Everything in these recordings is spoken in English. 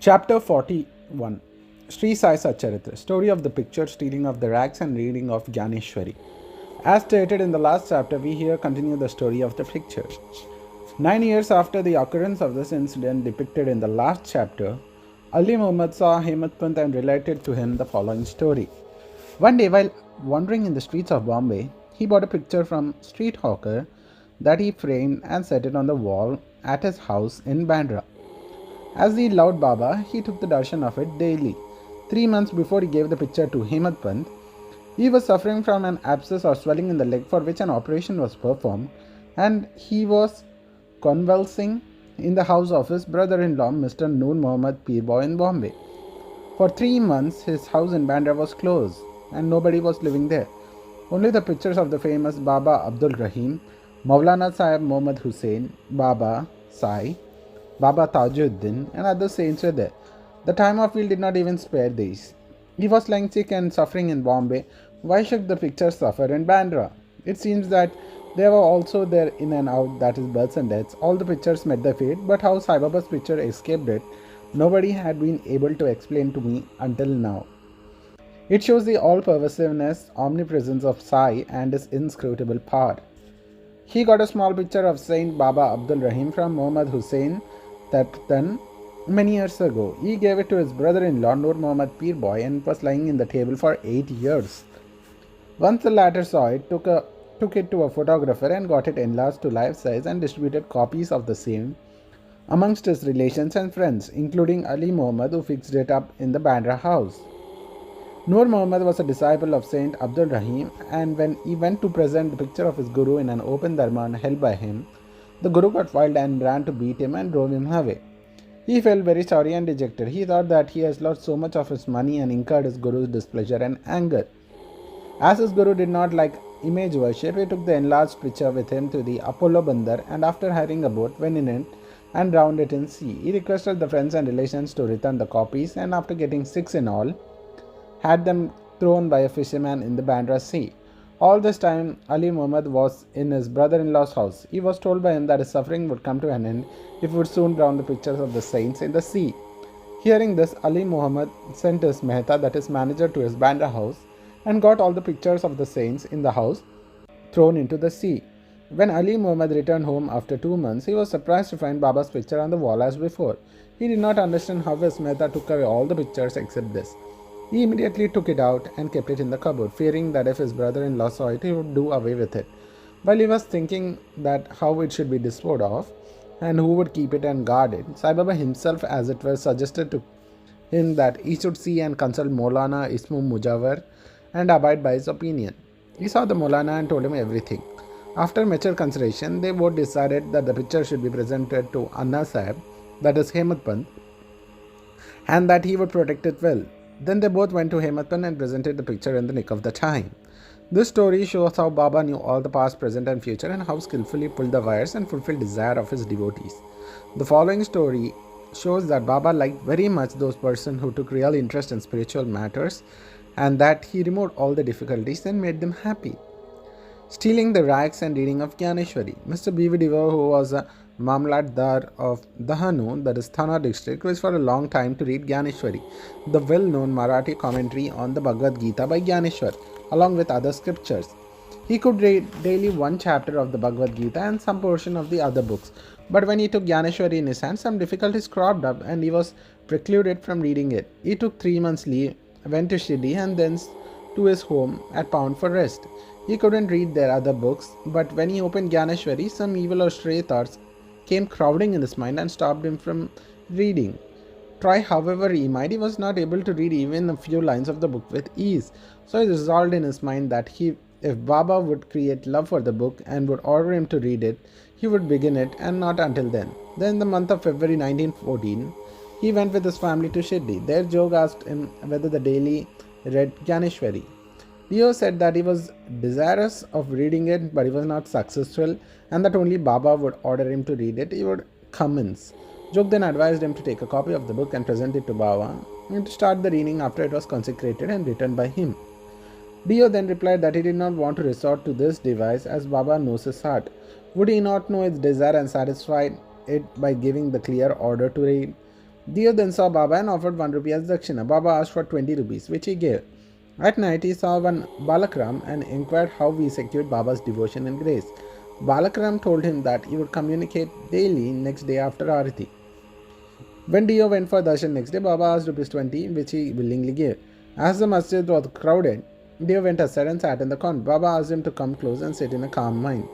Chapter 41 Sri Sai Satcharitra Story of the Picture, Stealing of the Rags, and Reading of Gyaneshwari. As stated in the last chapter, we here continue the story of the picture. 9 years after the occurrence of this incident depicted in the last chapter, Ali Muhammad saw Hemadpant and related to him the following story. One day, while wandering in the streets of Bombay, he bought a picture from street hawker that he framed and set it on the wall at his house in Bandra. As the loved Baba, he took the darshan of it daily. 3 months before he gave the picture to Hemadpant, he was suffering from an abscess or swelling in the leg for which an operation was performed, and he was convalescing in the house of his brother-in-law, Mr. Noor Muhammad Peerboy in Bombay. For 3 months, his house in Bandra was closed, and nobody was living there. Only the pictures of the famous Baba Abdul Rahim, Maulana Sahib Muhammad Hussain, Baba Sai, Baba Tajuddin, and other saints were there. The time of Wheel did not even spare these. He was lying sick and suffering in Bombay. Why should the pictures suffer in Bandra? It seems that they were also there in and out, that is, births and deaths. All the pictures met their fate, but how Sai Baba's picture escaped it, nobody had been able to explain to me until now. It shows the all-pervasiveness, omnipresence of Sai and his inscrutable power. He got a small picture of Saint Baba Abdul Rahim from Muhammad Hussain Tatan many years ago. He gave it to his brother-in-law Noor Muhammad Peerboy and it was lying in the table for 8 years. Once the latter saw it, took it to a photographer and got it enlarged to life size and distributed copies of the same amongst his relations and friends, including Ali Muhammad, who fixed it up in the Bandra house. Noor Muhammad was a disciple of Saint Abdul Rahim, and when he went to present the picture of his guru in an open darbar held by him, the guru got wild and ran to beat him and drove him away. He felt very sorry and dejected. He thought that he has lost so much of his money and incurred his guru's displeasure and anger. As his guru did not like image worship, he took the enlarged picture with him to the Apollo Bandar and after hiring a boat, went in it and drowned it in sea. He requested the friends and relations to return the copies and after getting 6 in all, had them thrown by a fisherman in the Bandra Sea. All this time, Ali Muhammad was in his brother-in-law's house. He was told by him that his suffering would come to an end if he would soon drown the pictures of the saints in the sea. Hearing this, Ali Muhammad sent his Mehta, that is manager, to his Bandra house and got all the pictures of the saints in the house thrown into the sea. When Ali Muhammad returned home after 2 months, he was surprised to find Baba's picture on the wall as before. He did not understand how his Mehta took away all the pictures except this. He immediately took it out and kept it in the cupboard, fearing that if his brother-in-law saw it, he would do away with it. While he was thinking that how it should be disposed of and who would keep it and guard it, Sai Baba himself, as it were, suggested to him that he should see and consult Maulana Ismu Mujawar and abide by his opinion. He saw the Maulana and told him everything. After mature consideration, they both decided that the picture should be presented to Anna Sahib, that is Hemadpant, and that he would protect it well. Then they both went to Hemadpant and presented the picture in the nick of the time. This story shows how Baba knew all the past, present and future and how skillfully pulled the wires and fulfilled desire of his devotees. The following story shows that Baba liked very much those persons who took real interest in spiritual matters and that he removed all the difficulties and made them happy. Stealing the rags and reading of Gyaneshwari. Mr. B.V. Devar, who was a Mamlatdar of Dahanu, that is Thana district, wished for a long time to read Gyaneshwari, the well-known Marathi commentary on the Bhagavad Gita by Gyaneshwar, along with other scriptures. He could read daily one chapter of the Bhagavad Gita and some portion of the other books, but when he took Gyaneshwari in his hand, some difficulties cropped up and he was precluded from reading it. He took 3 months' leave, went to Shirdi and thence to his home at Pound for rest. He couldn't read their other books, but when he opened Gyaneshwari, some evil or stray thoughts came crowding in his mind and stopped him from reading. Try however he might, he was not able to read even a few lines of the book with ease. So he resolved in his mind that if Baba would create love for the book and would order him to read it, he would begin it and not until then. Then in the month of February 1914, he went with his family to Shirdi. There Jog asked him whether the daily read Gyaneshwari. Leo said that he was desirous of reading it, but he was not successful, and that only Baba would order him to read it. He would commence. Jog then advised him to take a copy of the book and present it to Baba, and to start the reading after it was consecrated and written by him. Dio then replied that he did not want to resort to this device as Baba knows his heart. Would he not know its desire and satisfy it by giving the clear order to read? Dio then saw Baba and offered 1 rupee as dakshina. Baba asked for 20 rupees, which he gave. At night, he saw one Balakram and inquired how he secured Baba's devotion and grace. Balakram told him that he would communicate daily next day after Arati. When Dio went for darshan next day, Baba asked rupees 20, which he willingly gave. As the masjid was crowded, Dio went aside and sat in the corner. Baba asked him to come close and sit in a calm mind,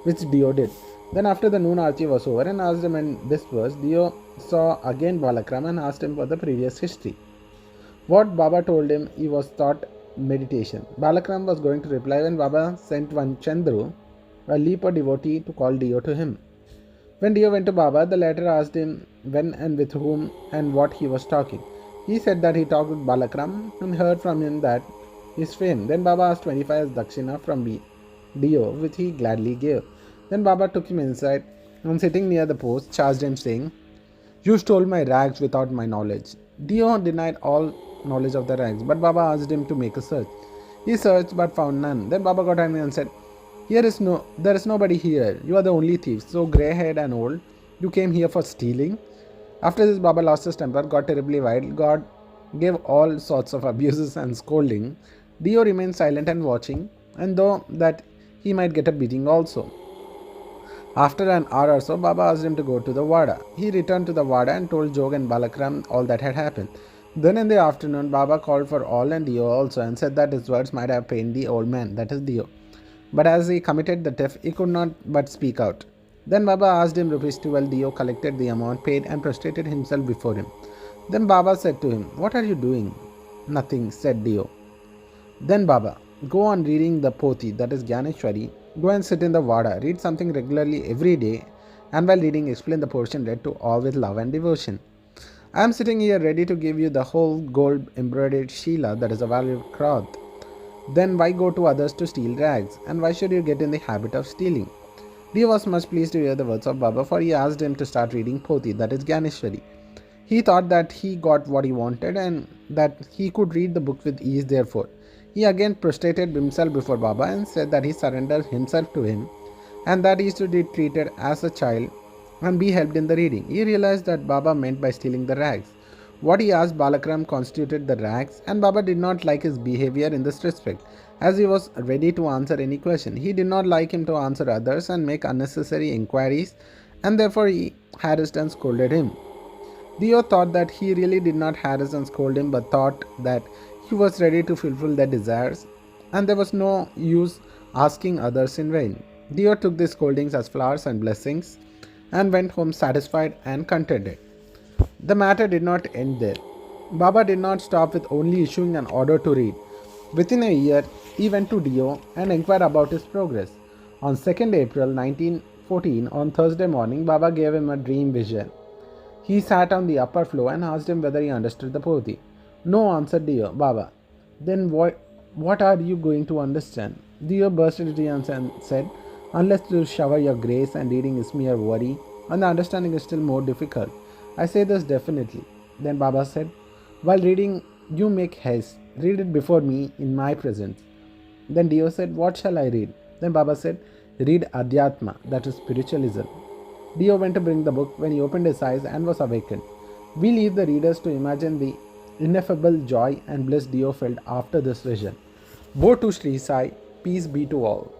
which Dio did. Then after the noon arti was over and asked him in dispersed, Dio saw again Balakram and asked him for the previous history. What Baba told him he was taught meditation. Balakram was going to reply when Baba sent one Chandru, a leaper devotee, to call Dio to him. When Dio went to Baba, the latter asked him when and with whom and what he was talking. He said that he talked with Balakram and heard from him that his fame. Then Baba asked 25 as dakshina from Dio, which he gladly gave. Then Baba took him inside and sitting near the post, charged him, saying, "You stole my rags without my knowledge." Dio denied all knowledge of the rags, but Baba asked him to make a search. He searched but found none. Then Baba got angry and said, there is nobody here. You are the only thief, so grey-haired and old. You came here for stealing. After this, Baba lost his temper, got terribly wild. God gave all sorts of abuses and scolding. Dio remained silent and watching, and though that he might get a beating also. After an hour or so, Baba asked him to go to the Wada. He returned to the Wada and told Jog and Balakram all that had happened. Then in the afternoon, Baba called for all and Dio also and said that his words might have pained the old man, that is Dio. But as he committed the theft, he could not but speak out. Then Baba asked him rupees 12. Dio collected the amount, paid and prostrated himself before him. Then Baba said to him, "What are you doing?" "Nothing," said Dio. Then Baba, "Go on reading the Poti, that is Gyaneshwari. Go and sit in the Vada, read something regularly every day, and while reading, explain the portion read to all with love and devotion. I am sitting here ready to give you the whole gold embroidered Sheela, that is a valuable cloth. Then why go to others to steal rags? And why should you get in the habit of stealing?" Dio was much pleased to hear the words of Baba, for he asked him to start reading Poti, that is Gyaneshwari. He thought that he got what he wanted and that he could read the book with ease, therefore. He again prostrated himself before Baba and said that he surrendered himself to him and that he is to be treated as a child and be helped in the reading. He realized that Baba meant by stealing the rags. What he asked Balakram constituted the rags, and Baba did not like his behavior in this respect, as he was ready to answer any question. He did not like him to answer others and make unnecessary inquiries, and therefore he harassed and scolded him. Dio thought that he really did not harass and scold him, but thought that he was ready to fulfill their desires, and there was no use asking others in vain. Dio took these scoldings as flowers and blessings, and went home satisfied and contented. The matter did not end there. Baba did not stop with only issuing an order to read. Within a year, he went to Dio and inquired about his progress. On 2nd April 1914, on Thursday morning, Baba gave him a dream vision. He sat on the upper floor and asked him whether he understood the Poti. "No," answered Dio. "Baba, then what are you going to understand?" Dio burst into tears and said, "Unless you shower your grace and reading is mere worry, and the understanding is still more difficult. I say this definitely." Then Baba said, "While reading, you make haste. Read it before me in my presence." Then Dio said, "What shall I read?" Then Baba said, "Read Adhyatma, that is spiritualism." Dio went to bring the book when he opened his eyes and was awakened. We leave the readers to imagine the ineffable joy and bliss Dio felt after this vision. Woe to Sri Sai, peace be to all.